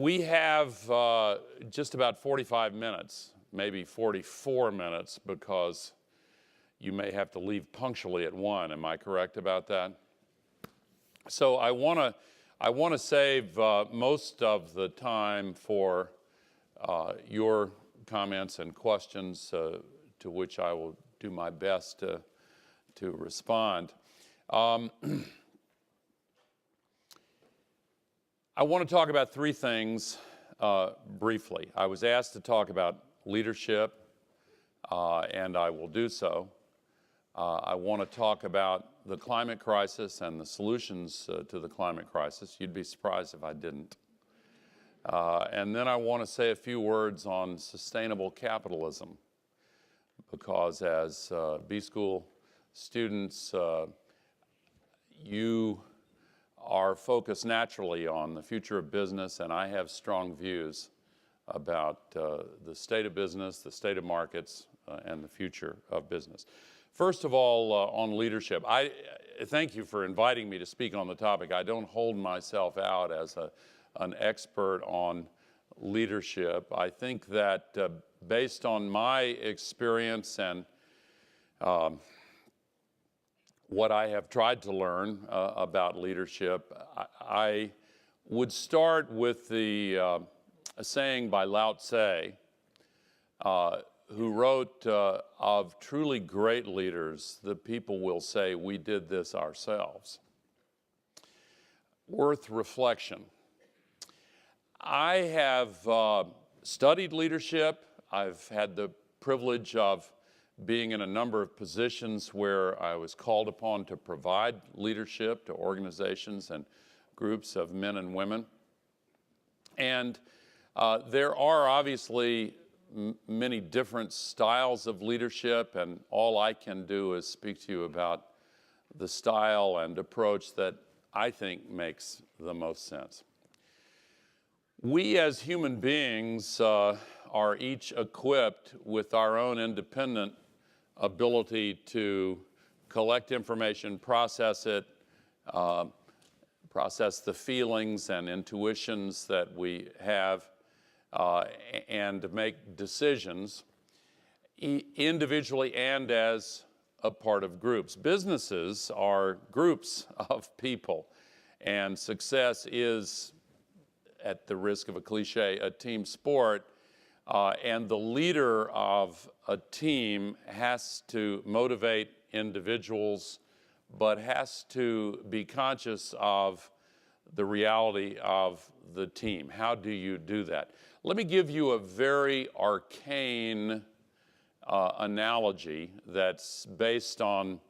We have just about 45 minutes, maybe 44 minutes, because you may have to leave punctually at 1. Am I correct about that? So I want to save most of the time for your comments and questions, to which I will do my best to respond. I want to talk about three things briefly. I was asked to talk about leadership, and I will do so. I want to talk about the climate crisis and the solutions to the climate crisis. You'd be surprised if I didn't. And then I want to say a few words on sustainable capitalism, because as B-School students, you are focused naturally on the future of business, and I have strong views about the state of business, the state of markets, and the future of business. First of all, on leadership, I thank you for inviting me to speak on the topic. I don't hold myself out as an expert on leadership. I think that based on my experience and what I have tried to learn about leadership, I would start with the a saying by Lao Tse, who wrote, of truly great leaders, the people will say, we did this ourselves. Worth reflection. I have studied leadership. I've had the privilege of being in a number of positions where I was called upon to provide leadership to organizations and groups of men and women. And there are obviously many different styles of leadership, and all I can do is speak to you about the style and approach that I think makes the most sense. We as human beings are each equipped with our own independent ability to collect information, process it, process the feelings and intuitions that we have, and make decisions individually and as a part of groups. Businesses are groups of people, and success is, at the risk of a cliche, a team sport. And the leader of a team has to motivate individuals, but has to be conscious of the reality of the team. How do you do that? Let me give you a very arcane analogy that's based on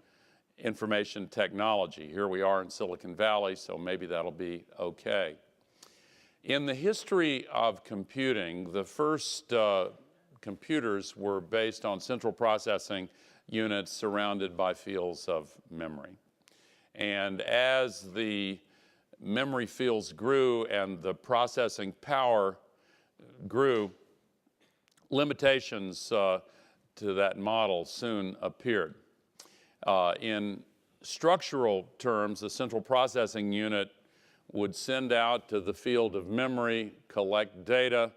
information technology. Here we are in Silicon Valley, so maybe that'll be okay. In the history of computing, the first computers were based on central processing units surrounded by fields of memory. And as the memory fields grew and the processing power grew, limitations to that model soon appeared. In structural terms, the central processing unit would send out to the field of memory, collect data,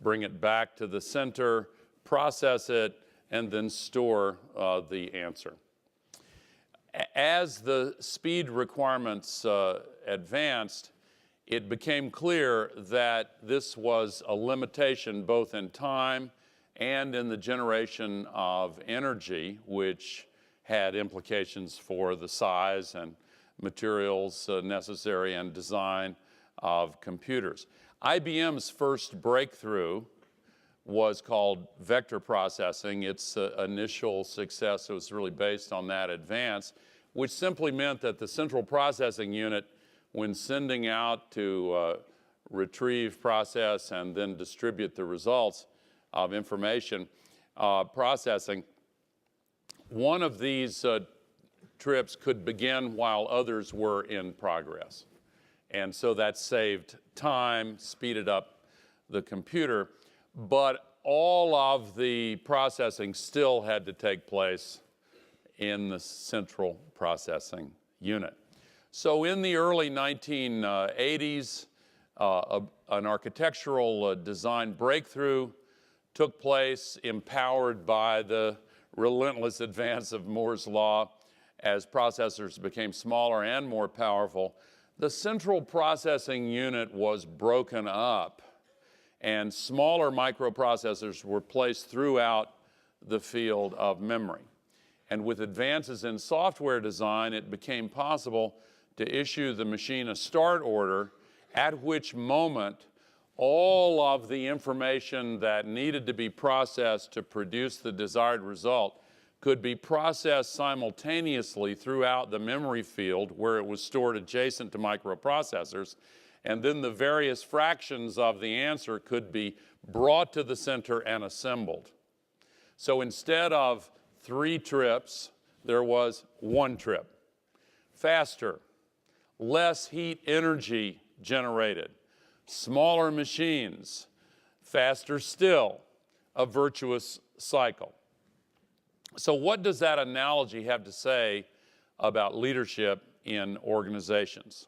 bring it back to the center, process it, and then store the answer. As the speed requirements advanced, it became clear that this was a limitation both in time and in the generation of energy, which had implications for the size and materials necessary and design of computers. IBM's first breakthrough was called vector processing. Its initial success was really based on that advance, which simply meant that the central processing unit, when sending out to retrieve, process, and then distribute the results of information processing, one of these trips could begin while others were in progress. And so that saved time, speeded up the computer, but all of the processing still had to take place in the central processing unit. So in the early 1980s, an architectural design breakthrough took place, empowered by the relentless advance of Moore's law as processors became smaller and more powerful. The central processing unit was broken up, and smaller microprocessors were placed throughout the field of memory. And with advances in software design, it became possible to issue the machine a start order, at which moment all of the information that needed to be processed to produce the desired result could be processed simultaneously throughout the memory field where it was stored adjacent to microprocessors, and then the various fractions of the answer could be brought to the center and assembled. So instead of 3 trips, there was 1 trip. Faster, less heat energy generated, smaller machines, faster still, a virtuous cycle. So what does that analogy have to say about leadership in organizations?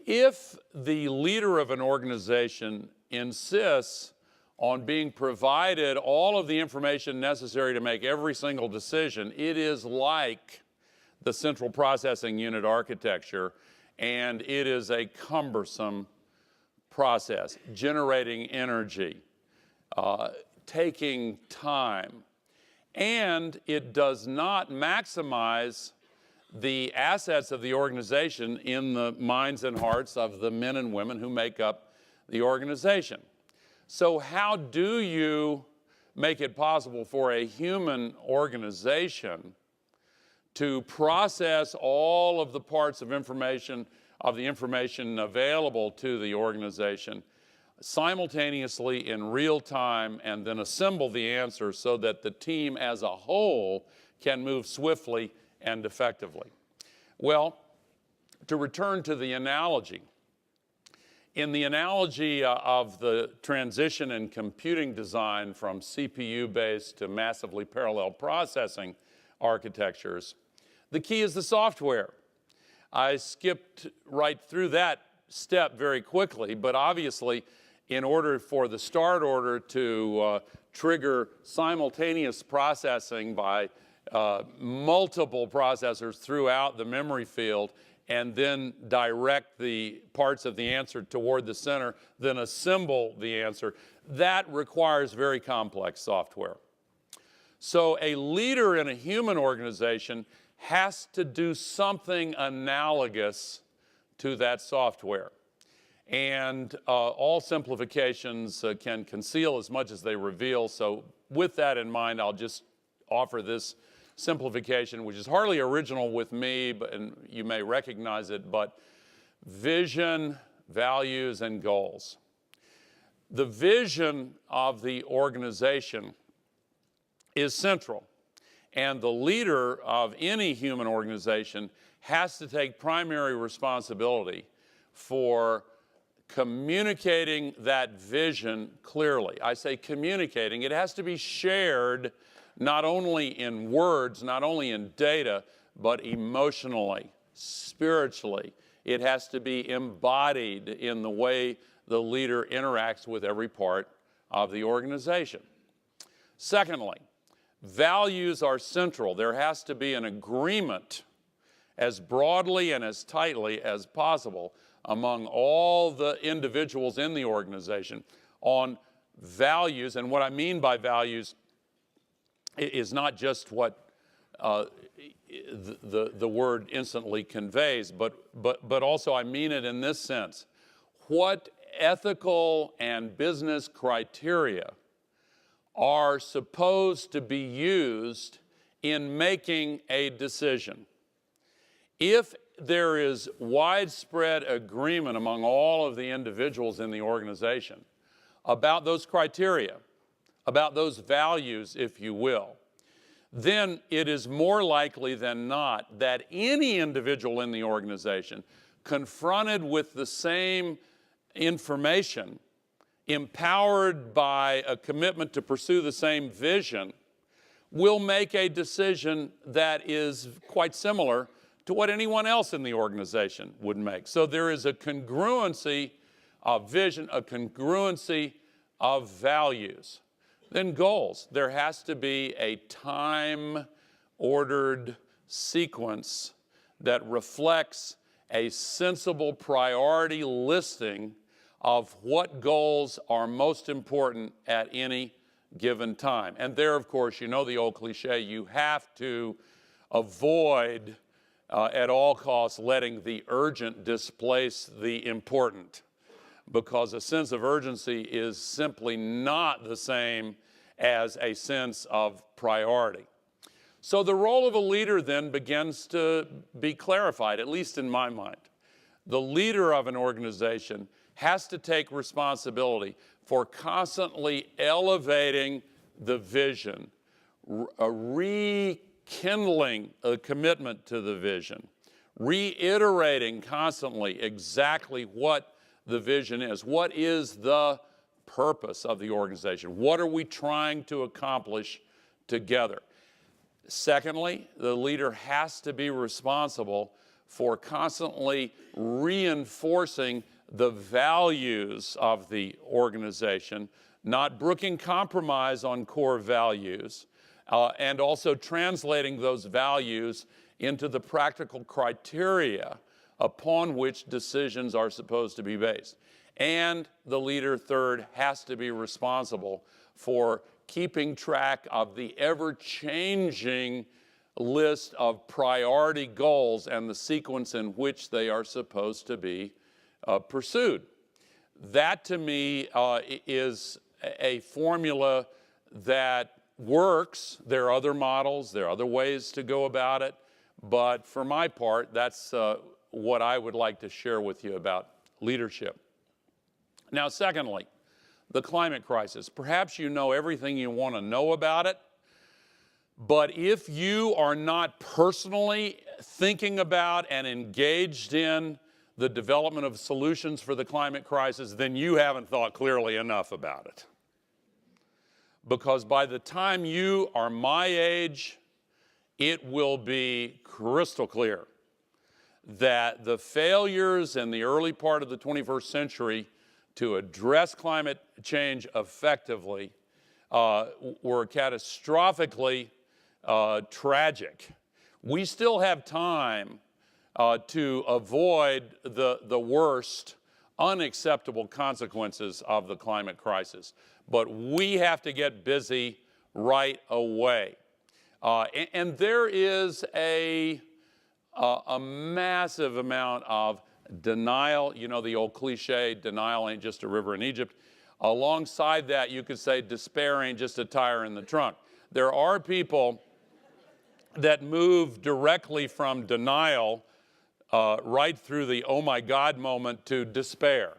If the leader of an organization insists on being provided all of the information necessary to make every single decision, it is like the central processing unit architecture, and it is a cumbersome process, generating energy, taking time, and it does not maximize the assets of the organization in the minds and hearts of the men and women who make up the organization. So how do you make it possible for a human organization to process all of the parts of information, the information available to the organization simultaneously in real time, and then assemble the answer so that the team as a whole can move swiftly and effectively? Well, to return to the analogy, in the analogy of the transition in computing design from CPU-based to massively parallel processing architectures, the key is the software. I skipped right through that step very quickly, but obviously, in order for the start order to trigger simultaneous processing by multiple processors throughout the memory field, and then direct the parts of the answer toward the center, then assemble the answer, that requires very complex software. So a leader in a human organization has to do something analogous to that software. And all simplifications can conceal as much as they reveal. So with that in mind, I'll just offer this simplification, which is hardly original with me, and you may recognize it, but vision, values, and goals. The vision of the organization is central, and the leader of any human organization has to take primary responsibility for communicating that vision clearly. I say communicating. It has to be shared not only in words, not only in data, but emotionally, spiritually. It has to be embodied in the way the leader interacts with every part of the organization. Secondly, values are central. There has to be an agreement as broadly and as tightly as possible among all the individuals in the organization on values. And what I mean by values is not just what the word instantly conveys, but also I mean it in this sense. What ethical and business criteria are supposed to be used in making a decision? If there is widespread agreement among all of the individuals in the organization about those criteria, about those values, if you will, then it is more likely than not that any individual in the organization confronted with the same information, empowered by a commitment to pursue the same vision, will make a decision that is quite similar to what anyone else in the organization would make. So there is a congruency of vision, a congruency of values. Then goals. There has to be a time-ordered sequence that reflects a sensible priority listing of what goals are most important at any given time. And there, of course, you know the old cliche, you have to avoid at all costs letting the urgent displace the important, because a sense of urgency is simply not the same as a sense of priority. So the role of a leader then begins to be clarified, at least in my mind. The leader of an organization has to take responsibility for constantly elevating the vision, rekindling a commitment to the vision, reiterating constantly exactly what the vision is. What is the purpose of the organization? What are we trying to accomplish together? Secondly, the leader has to be responsible for constantly reinforcing the values of the organization, not brooking compromise on core values, and also translating those values into the practical criteria upon which decisions are supposed to be based. And the leader, third, has to be responsible for keeping track of the ever-changing list of priority goals and the sequence in which they are supposed to be pursued. That, to me, is a formula that works. There are other models, there are other ways to go about it, but for my part, that's what I would like to share with you about leadership. Now, secondly, the climate crisis. Perhaps you know everything you want to know about it, but if you are not personally thinking about and engaged in the development of solutions for the climate crisis, then you haven't thought clearly enough about it. Because by the time you are my age, it will be crystal clear that the failures in the early part of the 21st century to address climate change effectively were catastrophically tragic. We still have time to avoid the worst unacceptable consequences of the climate crisis. But we have to get busy right away. And there is a massive amount of denial. You know the old cliche, denial ain't just a river in Egypt. Alongside that, you could say despair ain't just a tire in the trunk. There are people that move directly from denial right through the oh my God moment to despair,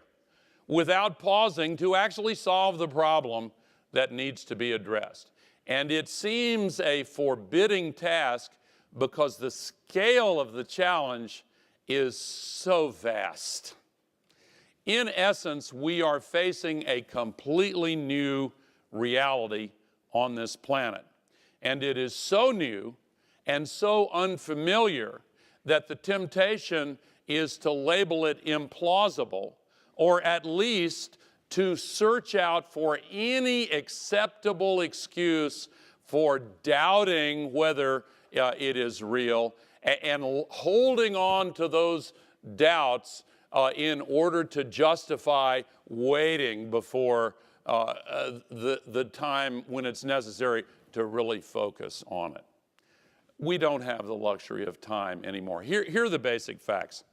without pausing to actually solve the problem that needs to be addressed. And it seems a forbidding task because the scale of the challenge is so vast. In essence, we are facing a completely new reality on this planet. And it is so new and so unfamiliar that the temptation is to label it implausible, or at least to search out for any acceptable excuse for doubting whether it is real and holding on to those doubts in order to justify waiting before the time when it's necessary to really focus on it. We don't have the luxury of time anymore. Here are the basic facts.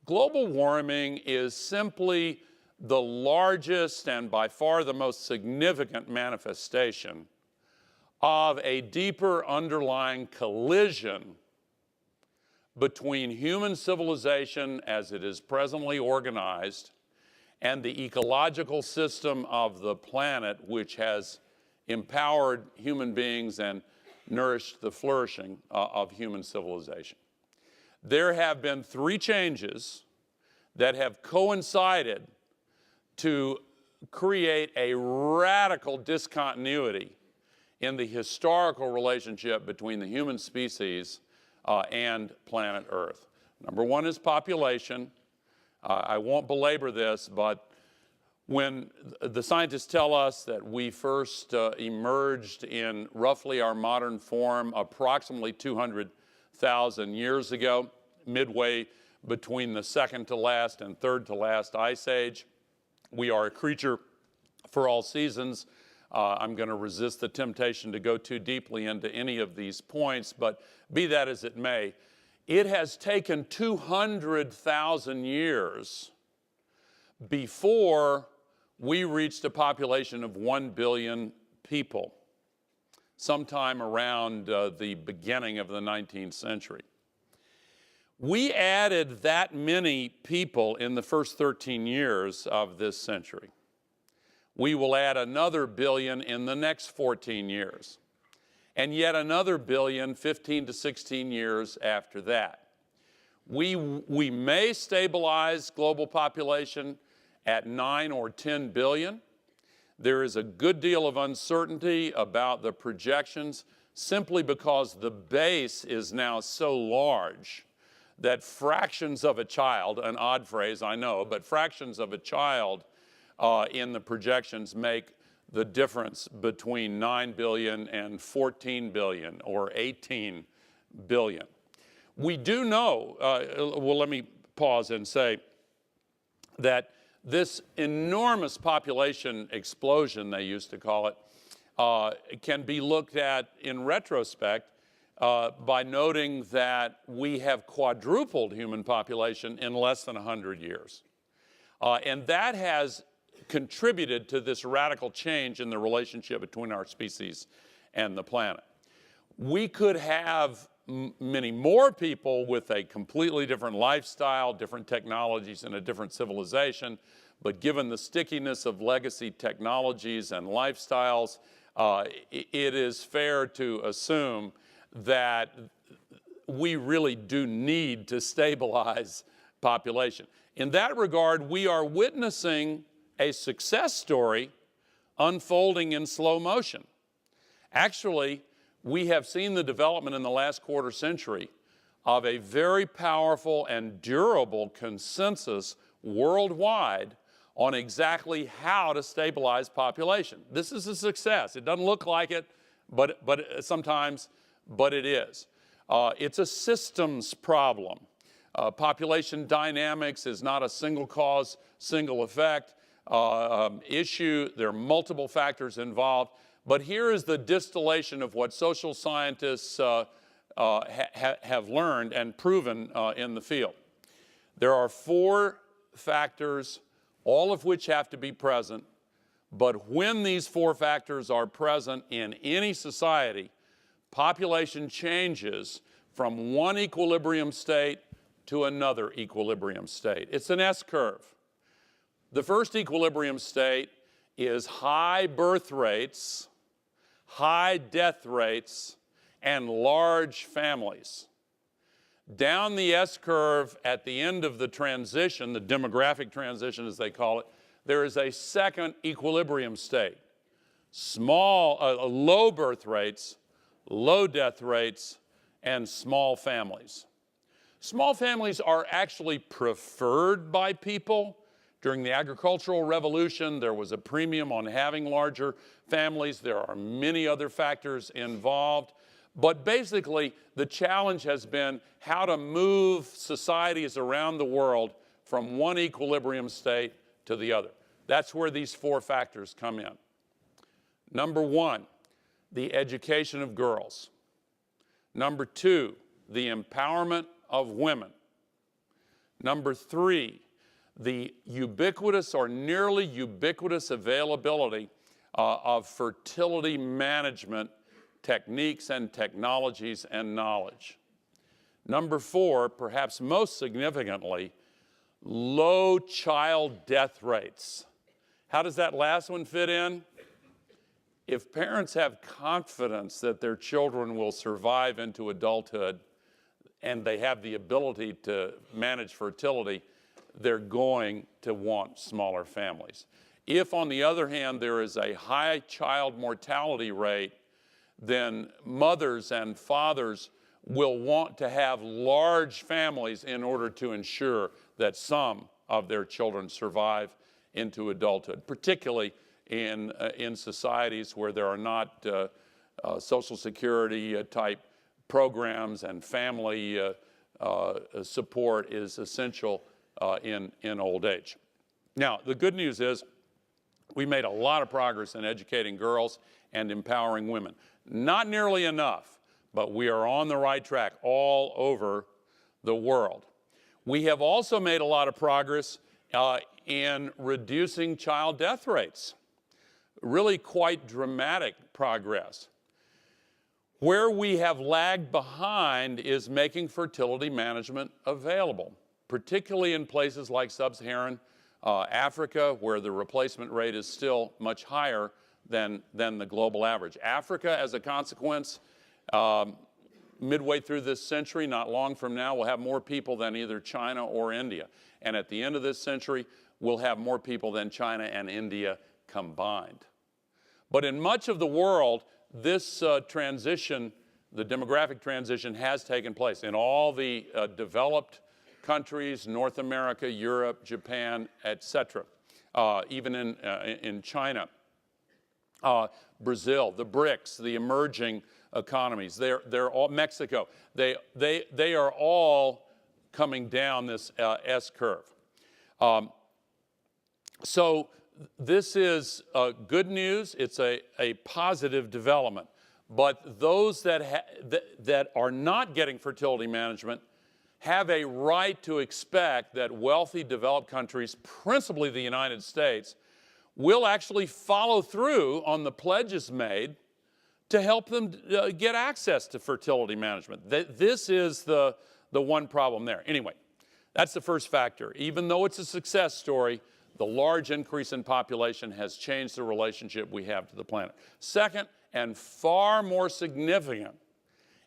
Global warming is simply the largest and by far the most significant manifestation of a deeper underlying collision between human civilization as it is presently organized and the ecological system of the planet, which has empowered human beings and nourished the flourishing of human civilization. There have been three changes that have coincided to create a radical discontinuity in the historical relationship between the human species and planet Earth. Number one is population. I won't belabor this, but when the scientists tell us that we first emerged in roughly our modern form approximately 200,000 years ago, midway between the second to last and third to last ice age, we are a creature for all seasons. I'm going to resist the temptation to go too deeply into any of these points, but be that as it may, it has taken 200,000 years before we reached a population of 1 billion people, sometime around the beginning of the 19th century. We added that many people in the first 13 years of this century. We will add another billion in the next 14 years, and yet another billion 15 to 16 years after that. We may stabilize global population at 9 or 10 billion. There is a good deal of uncertainty about the projections simply because the base is now so large that fractions of a child, an odd phrase I know, but fractions of a child in the projections make the difference between 9 billion and 14 billion or 18 billion. We do know, well, let me pause and say that this enormous population explosion, they used to call it, can be looked at in retrospect by noting that we have quadrupled human population in less than 100 years. And that has contributed to this radical change in the relationship between our species and the planet. We could have many more people with a completely different lifestyle, different technologies, and a different civilization, but given the stickiness of legacy technologies and lifestyles, it is fair to assume that we really do need to stabilize population. In that regard, we are witnessing a success story unfolding in slow motion. Actually, we have seen the development in the last quarter century of a very powerful and durable consensus worldwide on exactly how to stabilize population. This is a success. It doesn't look like it, but sometimes, but it is. It's a systems problem. Population dynamics is not a single cause, single effect issue. There are multiple factors involved. But here is the distillation of what social scientists have learned and proven in the field. There are 4 factors, all of which have to be present. But when these 4 factors are present in any society, population changes from one equilibrium state to another equilibrium state. It's an S-curve. The first equilibrium state is high birth rates, high death rates, and large families. Down the S-curve at the end of the transition, the demographic transition as they call it, there is a second equilibrium state. Low birth rates, low death rates, and small families. Small families are actually preferred by people. During the agricultural revolution, there was a premium on having larger families. There are many other factors involved. But basically, the challenge has been how to move societies around the world from one equilibrium state to the other. That's where these 4 factors come in. Number 1, the education of girls. Number 2, the empowerment of women. Number 3, the ubiquitous or nearly ubiquitous availability of fertility management techniques and technologies and knowledge. Number 4, perhaps most significantly, low child death rates. How does that last one fit in? If parents have confidence that their children will survive into adulthood and they have the ability to manage fertility, they're going to want smaller families. If, on the other hand, there is a high child mortality rate, then mothers and fathers will want to have large families in order to ensure that some of their children survive into adulthood, particularly in societies where there are not Social Security type programs, and family support is essential in old age. Now, the good news is we made a lot of progress in educating girls and empowering women. Not nearly enough, but we are on the right track all over the world. We have also made a lot of progress in reducing child death rates. Really quite dramatic progress. Where we have lagged behind is making fertility management available, particularly in places like sub-Saharan Africa, where the replacement rate is still much higher than the global average. Africa, as a consequence, midway through this century, not long from now, will have more people than either China or India. And at the end of this century, we'll have more people than China and India combined. But in much of the world, this transition, the demographic transition, has taken place. In all the developed countries, North America, Europe, Japan, etc., even in China, Brazil, the BRICS, the emerging economies, they're all, Mexico, they are all coming down this S-curve. So this is good news. It's a positive development. But those that are not getting fertility management have a right to expect that wealthy developed countries, principally the United States, will actually follow through on the pledges made to help them get access to fertility management. This is the one problem there. Anyway, that's the first factor. Even though it's a success story, the large increase in population has changed the relationship we have to the planet. Second, and far more significant,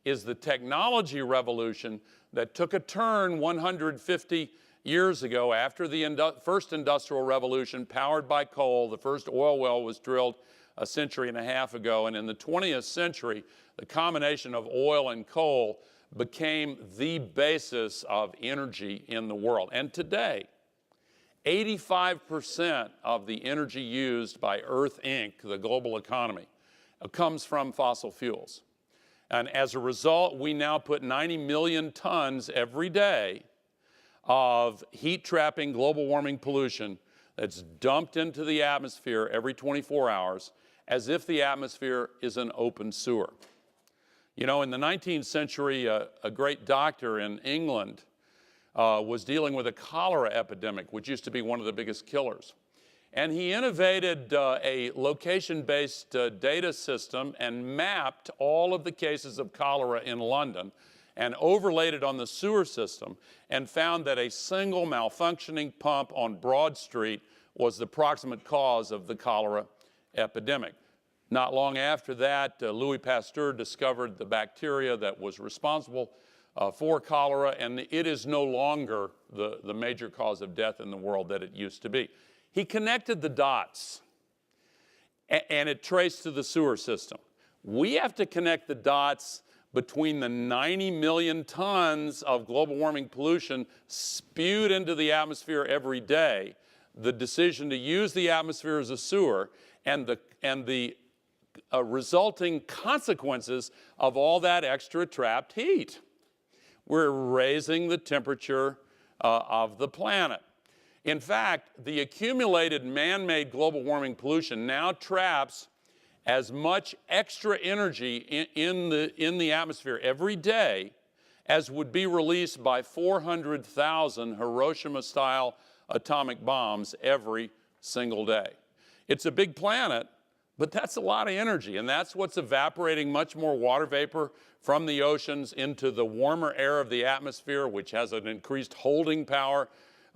is the technology revolution that took a turn 150 years ago after the first industrial revolution, powered by coal. The first oil well was drilled a century and a half ago, and in the 20th century, the combination of oil and coal became the basis of energy in the world. And today, 85% of the energy used by Earth Inc., the global economy, comes from fossil fuels. And as a result, we now put 90 million tons every day of heat-trapping global warming pollution that's dumped into the atmosphere every 24 hours, as if the atmosphere is an open sewer. You know, in the 19th century, a great doctor in England was dealing with a cholera epidemic, which used to be one of the biggest killers. And he innovated a location-based data system and mapped all of the cases of cholera in London and overlaid it on the sewer system, and found that a single malfunctioning pump on Broad Street was the proximate cause of the cholera epidemic. Not long after that, Louis Pasteur discovered the bacteria that was responsible for cholera, and it is no longer the major cause of death in the world that it used to be. He connected the dots, and it traced to the sewer system. We have to connect the dots between the 90 million tons of global warming pollution spewed into the atmosphere every day, the decision to use the atmosphere as a sewer, and the resulting consequences of all that extra trapped heat. We're raising the temperature of the planet. In fact, the accumulated man-made global warming pollution now traps as much extra energy in the atmosphere every day as would be released by 400,000 Hiroshima-style atomic bombs every single day. It's a big planet, but that's a lot of energy, and that's what's evaporating much more water vapor from the oceans into the warmer air of the atmosphere, which has an increased holding power,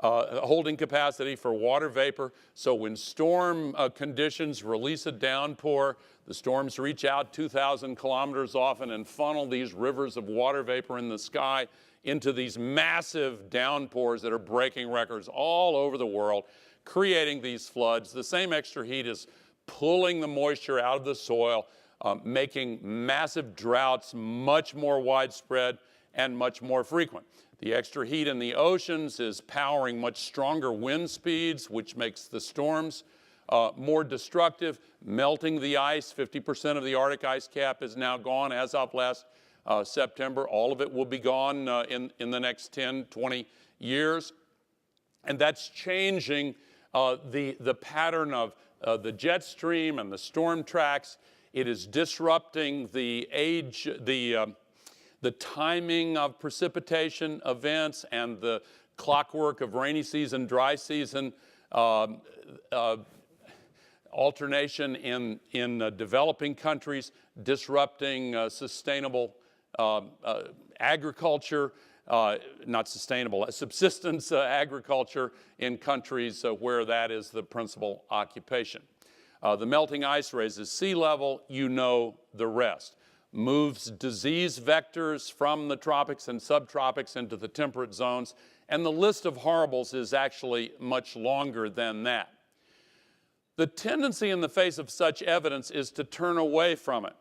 holding capacity for water vapor. So when storm conditions release a downpour, the storms reach out 2,000 kilometers often and funnel these rivers of water vapor in the sky into these massive downpours that are breaking records all over the world, creating these floods. The same extra heat is pulling the moisture out of the soil, making massive droughts much more widespread and much more frequent. The extra heat in the oceans is powering much stronger wind speeds, which makes the storms more destructive, melting the ice. 50% of the Arctic ice cap is now gone as of last September. All of it will be gone in the next 10, 20 years. And that's changing the pattern of the jet stream and the storm tracks. It is disrupting the timing of precipitation events and the clockwork of rainy season, dry season, alternation in developing countries, disrupting sustainable agriculture, not sustainable, subsistence agriculture in countries where that is the principal occupation. The melting ice raises sea level, you know the rest. Moves disease vectors from the tropics and subtropics into the temperate zones, and the list of horribles is actually much longer than that. The tendency in the face of such evidence is to turn away from it.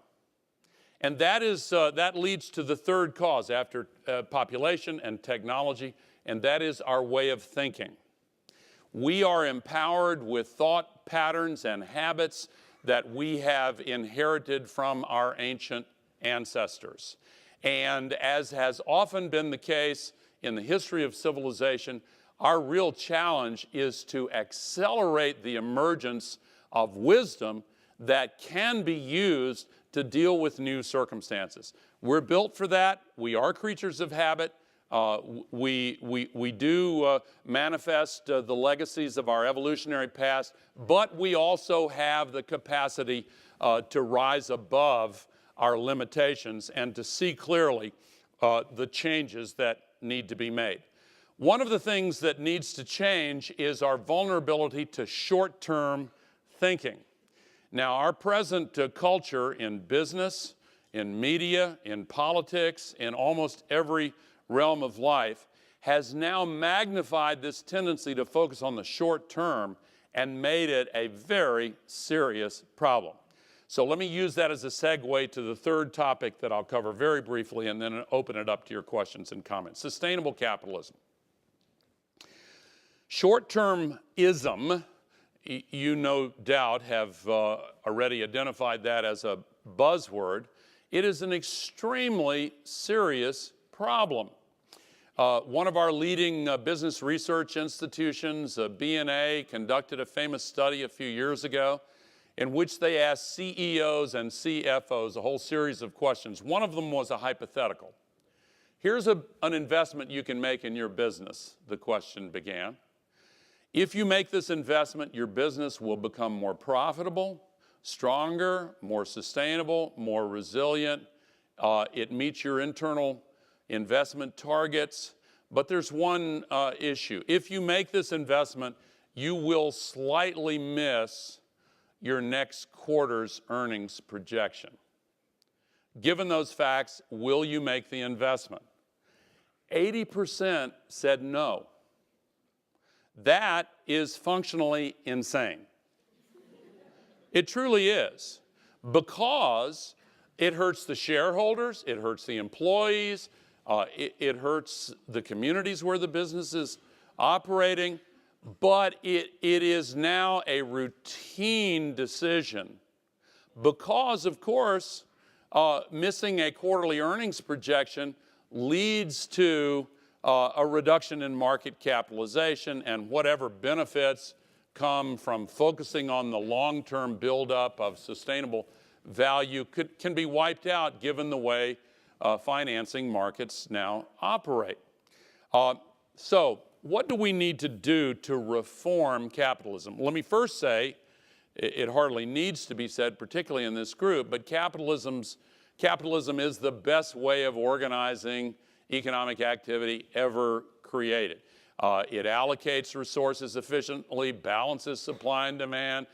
And that leads to the third cause after population and technology, and that is our way of thinking. We are empowered with thought patterns and habits that we have inherited from our ancient ancestors. And as has often been the case in the history of civilization, our real challenge is to accelerate the emergence of wisdom that can be used to deal with new circumstances. We're built for that. We are creatures of habit. We do manifest the legacies of our evolutionary past, but we also have the capacity to rise above our limitations and to see clearly the changes that need to be made. One of the things that needs to change is our vulnerability to short-term thinking. Now, our present culture in business, in media, in politics, in almost every realm of life has now magnified this tendency to focus on the short term and made it a very serious problem. So let me use that as a segue to the third topic that I'll cover very briefly and then open it up to your questions and comments. Sustainable capitalism. Short-termism, you no doubt have already identified that as a buzzword. It is an extremely serious problem. One of our leading business research institutions, B&A, conducted a famous study a few years ago in which they asked CEOs and CFOs a whole series of questions. One of them was a hypothetical. Here's an investment you can make in your business, the question began. If you make this investment, your business will become more profitable, stronger, more sustainable, more resilient. It meets your internal investment targets, but there's one issue. If you make this investment, you will slightly miss your next quarter's earnings projection. Given those facts, will you make the investment? 80% said no. That is functionally insane. It truly is, because it hurts the shareholders, it hurts the employees, it hurts the communities where the business is operating, but it is now a routine decision because, of course, missing a quarterly earnings projection leads to a reduction in market capitalization, and whatever benefits come from focusing on the long-term buildup of sustainable value can be wiped out given the way financing markets now operate. So what do we need to do to reform capitalism? Let me first say, it hardly needs to be said, particularly in this group, but capitalism is the best way of organizing economic activity ever created. It allocates resources efficiently, balances supply and demand,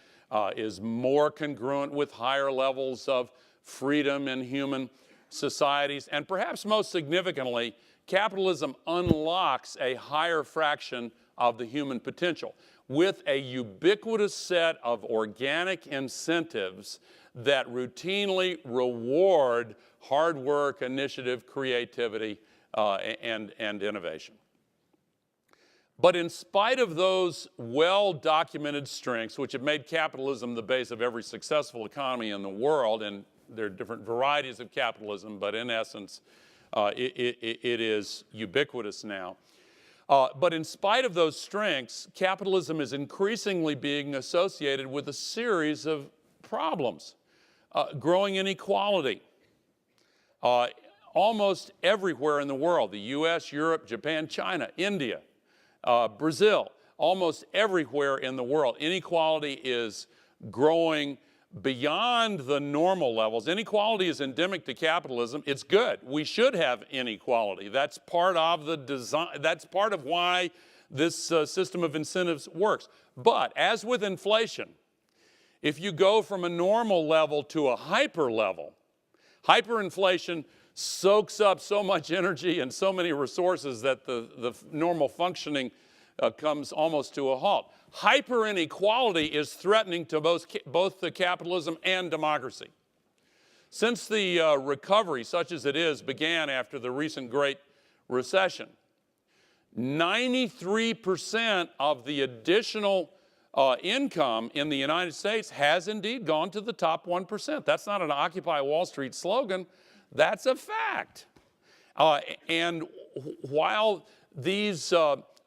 is more congruent with higher levels of freedom in human societies, and perhaps most significantly, capitalism unlocks a higher fraction of the human potential with a ubiquitous set of organic incentives that routinely reward hard work, initiative, creativity, and innovation. But in spite of those well-documented strengths, which have made capitalism the base of every successful economy in the world, and there are different varieties of capitalism, but in essence, it is ubiquitous now. But in spite of those strengths, capitalism is increasingly being associated with a series of problems. Growing inequality. Almost everywhere in the world, the US, Europe, Japan, China, India, Brazil, almost everywhere in the world, inequality is growing beyond the normal levels. Inequality is endemic to capitalism. It's good. We should have inequality. That's part of the design. That's part of why this system of incentives works. But as with inflation, if you go from a normal level to a hyper level, hyperinflation soaks up so much energy and so many resources that the normal functioning comes almost to a halt. Hyper inequality is threatening to both the capitalism and democracy. Since the recovery, such as it is, began after the recent Great Recession, 93% of the additional income in the United States has indeed gone to the top 1%. That's not an Occupy Wall Street slogan. That's a fact. And while these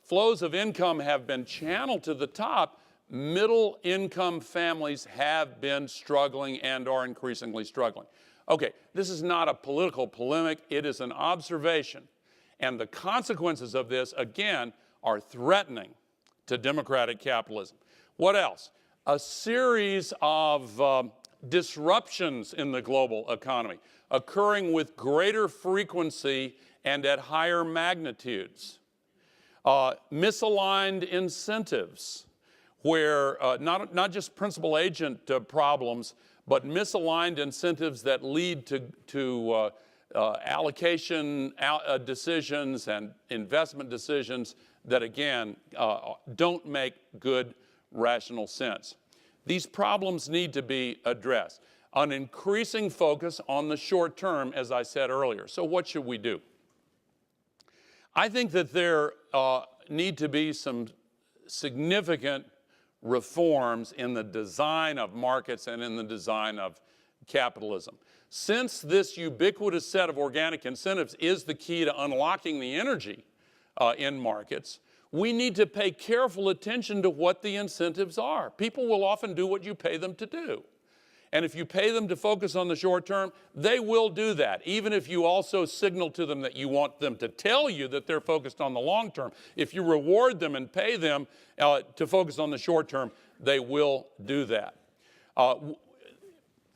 flows of income have been channeled to the top, middle income families have been struggling and are increasingly struggling. Okay, this is not a political polemic, it is an observation. And the consequences of this, again, are threatening to democratic capitalism. What else? A series of disruptions in the global economy occurring with greater frequency and at higher magnitudes. Misaligned incentives, where not just principal agent problems, but misaligned incentives that lead to allocation decisions and investment decisions that, again, don't make good, rational sense. These problems need to be addressed. An increasing focus on the short term, as I said earlier. So what should we do? I think that there need to be some significant reforms in the design of markets and in the design of capitalism. Since this ubiquitous set of organic incentives is the key to unlocking the energy in markets, we need to pay careful attention to what the incentives are. People will often do what you pay them to do. And if you pay them to focus on the short term, they will do that, even if you also signal to them that you want them to tell you that they're focused on the long term. If you reward them and pay them to focus on the short term, they will do that.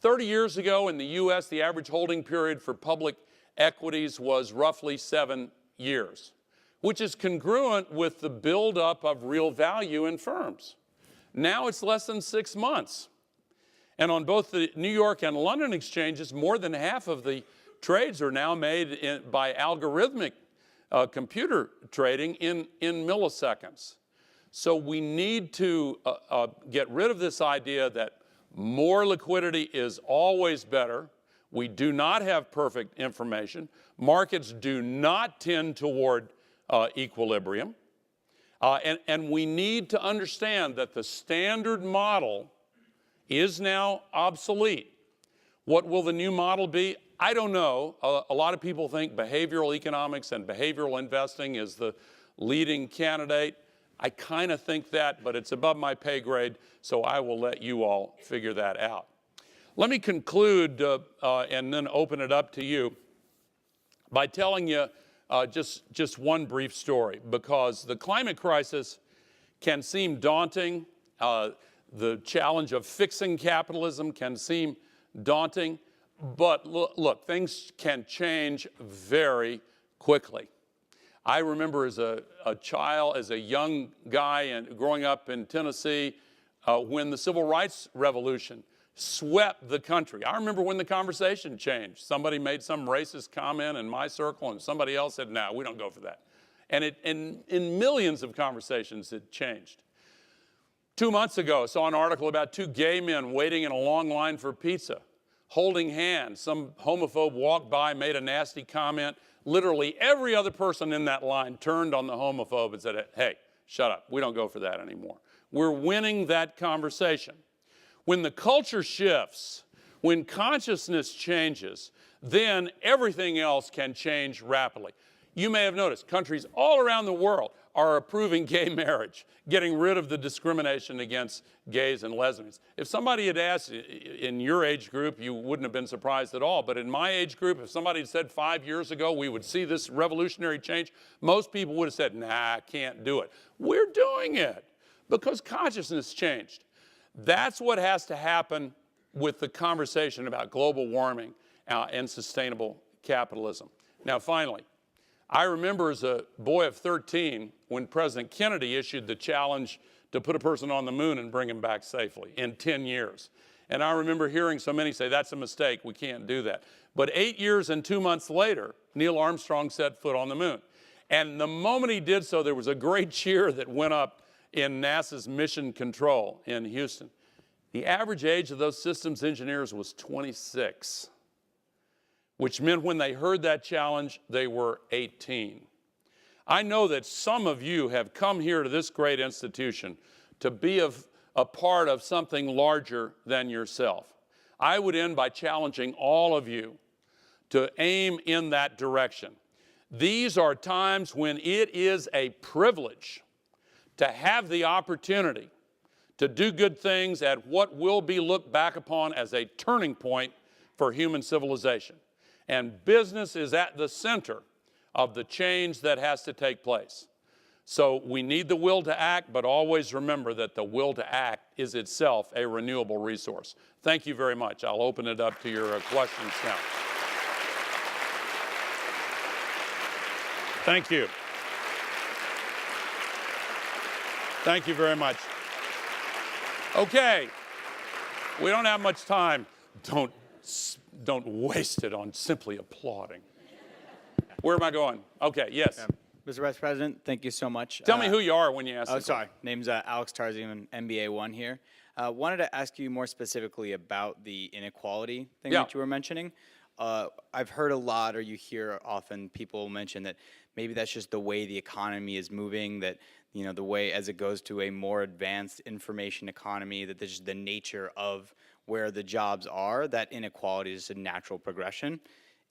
30 years ago in the US, the average holding period for public equities was roughly 7 years, which is congruent with the buildup of real value in firms. Now it's less than 6 months. And on both the New York and London exchanges, more than half of the trades are now made by algorithmic computer trading in milliseconds. So we need to get rid of this idea that more liquidity is always better. We do not have perfect information. Markets do not tend toward equilibrium. And we need to understand that the standard model is now obsolete. What will the new model be? I don't know. A lot of people think behavioral economics and behavioral investing is the leading candidate. I kind of think that, but it's above my pay grade, so I will let you all figure that out. Let me conclude and then open it up to you by telling you just one brief story, because the climate crisis can seem daunting. The challenge of fixing capitalism can seem daunting, but look, things can change very quickly. I remember as a child, as a young guy and growing up in Tennessee, when the Civil Rights Revolution swept the country. I remember when the conversation changed. Somebody made some racist comment in my circle and somebody else said, no, we don't go for that. And in millions of conversations it changed. 2 months ago, I saw an article about two gay men waiting in a long line for pizza, holding hands. Some homophobe walked by, made a nasty comment. Literally every other person in that line turned on the homophobe and said, hey, shut up. We don't go for that anymore. We're winning that conversation. When the culture shifts, when consciousness changes, then everything else can change rapidly. You may have noticed countries all around the world are approving gay marriage, getting rid of the discrimination against gays and lesbians. If somebody had asked in your age group, you wouldn't have been surprised at all. But in my age group, if somebody had said 5 years ago we would see this revolutionary change, most people would have said, nah, I can't do it. We're doing it because consciousness changed. That's what has to happen with the conversation about global warming and sustainable capitalism. Now, finally, I remember as a boy of 13 when President Kennedy issued the challenge to put a person on the moon and bring him back safely in 10 years. And I remember hearing so many say, that's a mistake, we can't do that. But 8 years and 2 months later, Neil Armstrong set foot on the moon. And the moment he did so, there was a great cheer that went up in NASA's Mission Control in Houston. The average age of those systems engineers was 26. Which meant when they heard that challenge, they were 18. I know that some of you have come here to this great institution to be a part of something larger than yourself. I would end by challenging all of you to aim in that direction. These are times when it is a privilege to have the opportunity to do good things at what will be looked back upon as a turning point for human civilization. And business is at the center of the change that has to take place. So we need the will to act, but always remember that the will to act is itself a renewable resource. Thank you very much. I'll open it up to your questions now. Thank you. Thank you very much. Okay, we don't have much time. Don't waste it on simply applauding. Where am I going? Okay, yes. Mr. Vice President, thank you so much. Tell me who you are when you ask. Oh, sorry. Name's Alex Tarzian, MBA 1 here. Wanted to ask you more specifically about the inequality thing that you were mentioning. I've heard a lot, or you hear often people mention that maybe that's just the way the economy is moving, that the way as it goes to a more advanced information economy, that there's just the nature of where the jobs are, that inequality is a natural progression.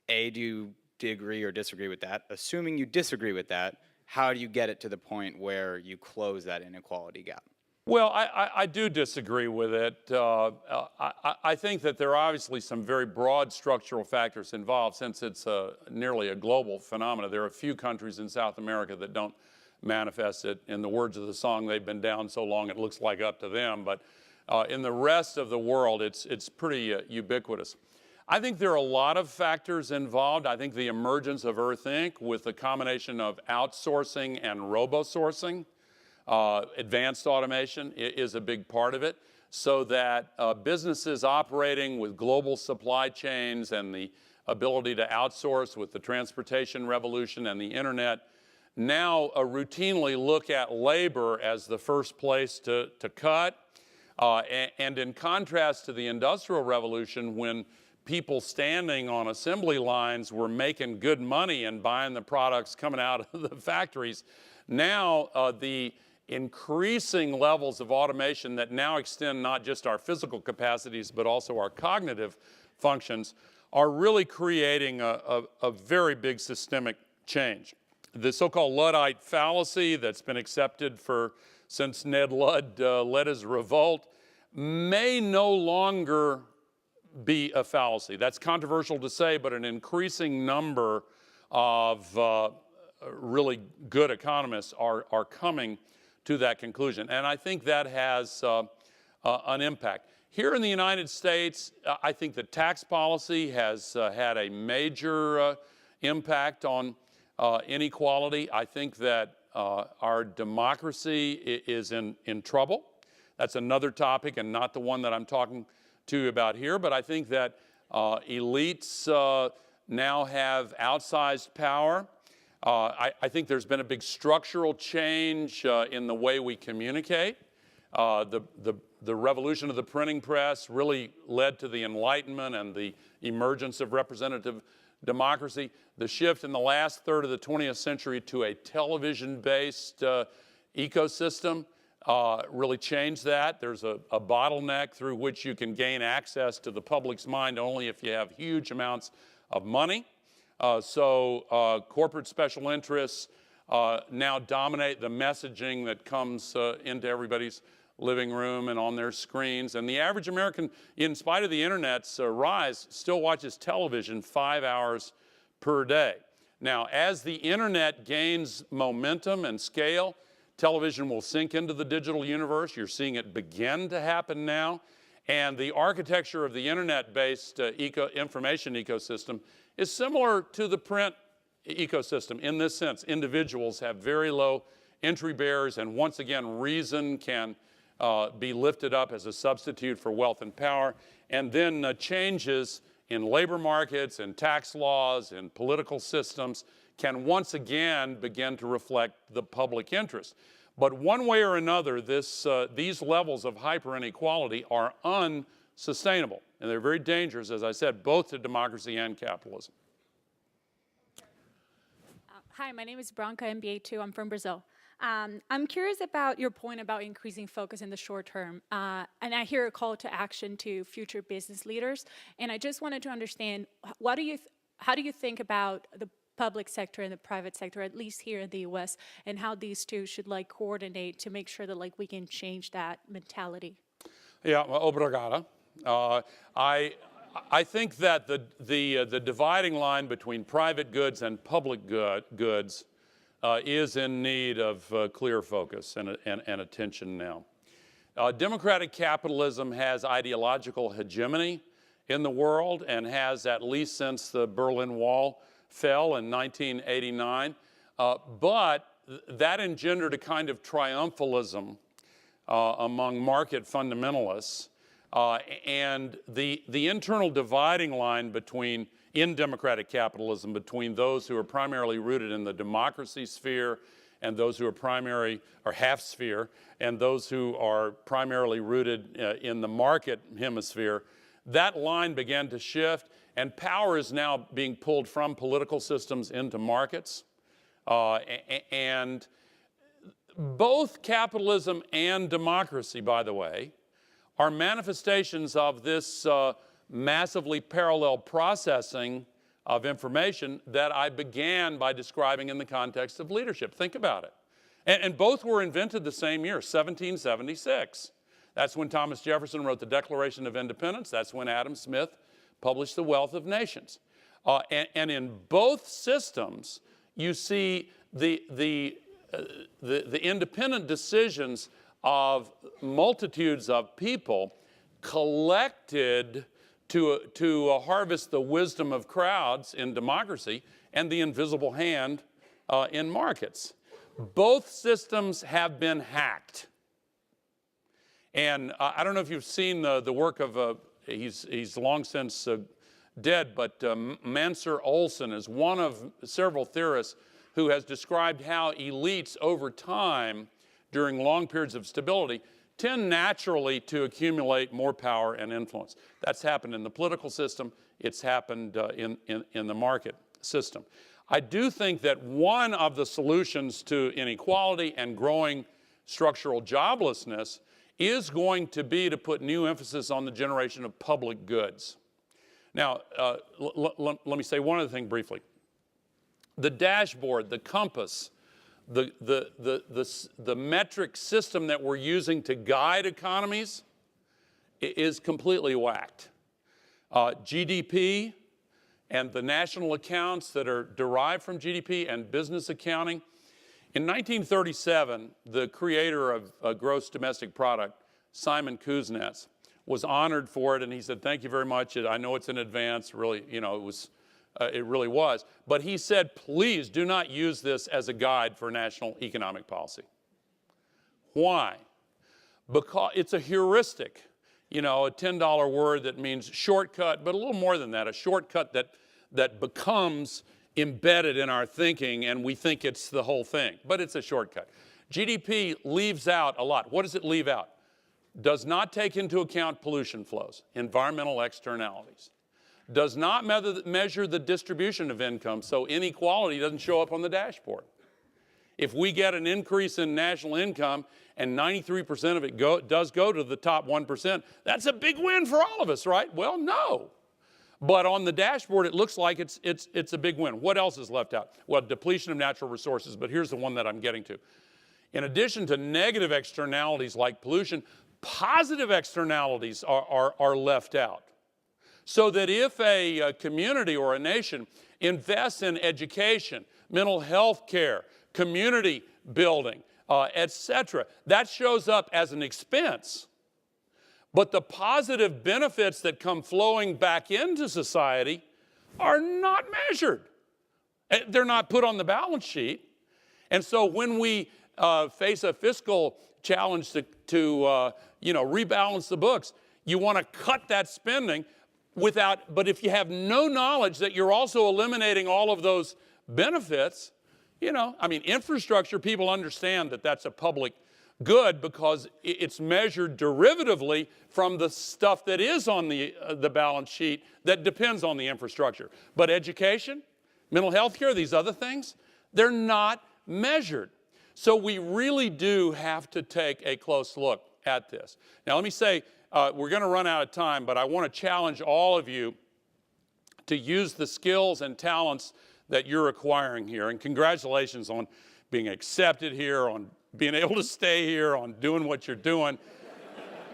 A, do you agree or disagree with that? Assuming you disagree with that, how do you get it to the point where you close that inequality gap? Well, I do disagree with it. I think that there are obviously some very broad structural factors involved since it's nearly a global phenomenon. There are a few countries in South America that don't manifest it. In the words of the song, they've been down so long it looks like up to them. But in the rest of the world, it's pretty ubiquitous. I think there are a lot of factors involved. I think the emergence of Earth Inc. with the combination of outsourcing and robo-sourcing, advanced automation is a big part of it, so that businesses operating with global supply chains and the ability to outsource with the transportation revolution and the internet now routinely look at labor as the first place to cut. And in contrast to the Industrial Revolution, when people standing on assembly lines were making good money and buying the products coming out of the factories, now the increasing levels of automation that now extend not just our physical capacities but also our cognitive functions are really creating a very big systemic change. The so-called Luddite fallacy that's been accepted since Ned Ludd led his revolt may no longer be a fallacy. That's controversial to say, but an increasing number of really good economists are coming to that conclusion. And I think that has an impact. Here in the United States, I think the tax policy has had a major impact on inequality. I think that our democracy is in trouble. That's another topic and not the one that I'm talking to you about here, but I think that elites now have outsized power. I think there's been a big structural change in the way we communicate. The revolution of the printing press really led to the Enlightenment and the emergence of representative democracy. The shift in the last third of the 20th century to a television-based ecosystem really changed that. There's a bottleneck through which you can gain access to the public's mind only if you have huge amounts of money. So corporate special interests now dominate the messaging that comes into everybody's living room and on their screens. And the average American, in spite of the internet's rise, still watches television 5 hours per day. Now, as the internet gains momentum and scale, television will sink into the digital universe. You're seeing it begin to happen now. And the architecture of the internet-based information ecosystem is similar to the print ecosystem in this sense. Individuals have very low entry barriers, and once again, reason can be lifted up as a substitute for wealth and power. And then changes in labor markets and tax laws and political systems can once again begin to reflect the public interest. But one way or another, these levels of hyper inequality are unsustainable. And they're very dangerous, as I said, both to democracy and capitalism. Hi, my name is Branca, MBA 2. I'm from Brazil. I'm curious about your point about increasing focus in the short term. And I hear a call to action to future business leaders. And I just wanted to understand, how do you think about the public sector and the private sector, at least here in the US, and how these two should coordinate to make sure that we can change that mentality? Yeah, obrigada. I think that the dividing line between private goods and public goods is in need of clear focus and attention now. Democratic capitalism has ideological hegemony in the world and has at least since the Berlin Wall fell in 1989. But that engendered a kind of triumphalism among market fundamentalists. And the internal dividing line in democratic capitalism between those who are primarily rooted in the democracy sphere and those who are primary or half sphere and those who are primarily rooted in the market hemisphere, that line began to shift, and power is now being pulled from political systems into markets. And both capitalism and democracy, by the way, are manifestations of this massively parallel processing of information that I began by describing in the context of leadership. Think about it. And both were invented the same year, 1776. That's when Thomas Jefferson wrote the Declaration of Independence. That's when Adam Smith published The Wealth of Nations. And in both systems, you see the independent decisions of multitudes of people collected to harvest the wisdom of crowds in democracy and the invisible hand in markets. Both systems have been hacked. And I don't know if you've seen the work of, he's long since dead, but Mansur Olson is one of several theorists who has described how elites over time, during long periods of stability, tend naturally to accumulate more power and influence. That's happened in the political system. It's happened in the market system. I do think that one of the solutions to inequality and growing structural joblessness is going to be to put new emphasis on the generation of public goods. Now, let me say one other thing briefly. The dashboard, the compass, the metric system that we're using to guide economies is completely whacked. GDP and the national accounts that are derived from GDP and business accounting. In 1937, the creator of gross domestic product, Simon Kuznets, was honored for it, and he said, "Thank you very much. I know it's in advance. Really, it really was." But he said, "Please do not use this as a guide for national economic policy." Why? Because it's a heuristic, a $10 word that means shortcut, but a little more than that, a shortcut that becomes embedded in our thinking, and we think it's the whole thing, but it's a shortcut. GDP leaves out a lot. What does it leave out? does not take into account pollution flows, environmental externalities, does not measure the distribution of income, so inequality doesn't show up on the dashboard. If we get an increase in national income and 93% of it does go to the top 1%, that's a big win for all of us, right? Well, no. But on the dashboard, it looks like it's a big win. What else is left out? Well, depletion of natural resources, but here's the one that I'm getting to. In addition to negative externalities like pollution, positive externalities are left out. So that if a community or a nation invests in education, mental health care, community building, etc., that shows up as an expense. But the positive benefits that come flowing back into society are not measured. They're not put on the balance sheet. And so when we face a fiscal challenge to rebalance the books, you want to cut that spending but if you have no knowledge that you're also eliminating all of those benefits, infrastructure, people understand that that's a public good because it's measured derivatively from the stuff that is on the balance sheet that depends on the infrastructure. But education, mental health care, these other things, they're not measured. So we really do have to take a close look at this. Now let me say, we're going to run out of time, but I want to challenge all of you to use the skills and talents that you're acquiring here. And congratulations on being accepted here, on being able to stay here, on doing what you're doing.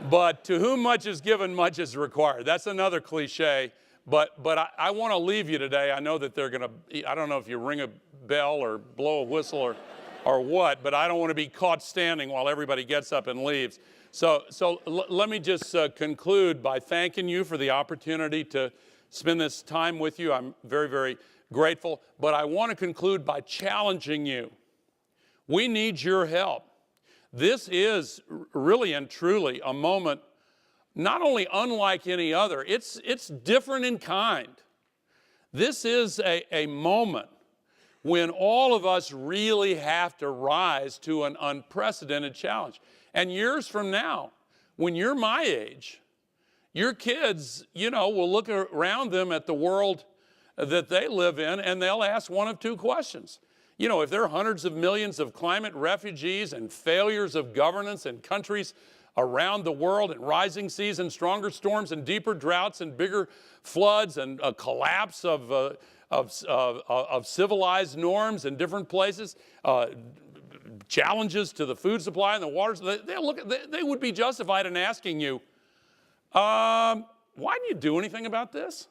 But to whom much is given, much is required. That's another cliche. But I want to leave you today. I know that they're going to, I don't know if you ring a bell or blow a whistle or what, but I don't want to be caught standing while everybody gets up and leaves. So let me just conclude by thanking you for the opportunity to spend this time with you. I'm very, very grateful. But I want to conclude by challenging you. We need your help. This is really and truly a moment not only unlike any other, it's different in kind. This is a moment when all of us really have to rise to an unprecedented challenge. And years from now, when you're my age, your kids, will look around them at the world that they live in and they'll ask one of two questions. If there are hundreds of millions of climate refugees and failures of governance in countries around the world and rising seas and stronger storms and deeper droughts and bigger floods and a collapse of civilized norms in different places, challenges to the food supply and the waters, they would be justified in asking you, why didn't you do anything about this?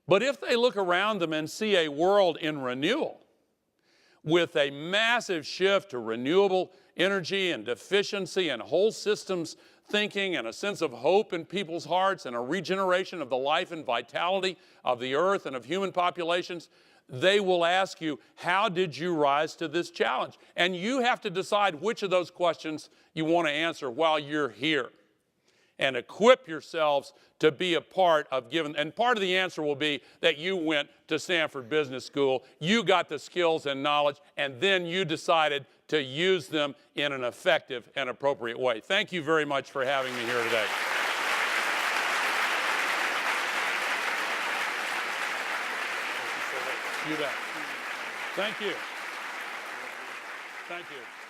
But if they look around them and see a world in renewal with a massive shift to renewable energy and efficiency and whole systems thinking and a sense of hope in people's hearts and a regeneration of the life and vitality of the earth and of human populations, they will ask you, how did you rise to this challenge? And you have to decide which of those questions you want to answer while you're here. And equip yourselves to be a part of giving. And part of the answer will be that you went to Stanford Business School, you got the skills and knowledge, and then you decided to use them in an effective and appropriate way. Thank you very much for having me here today. You bet. Thank you. Thank you.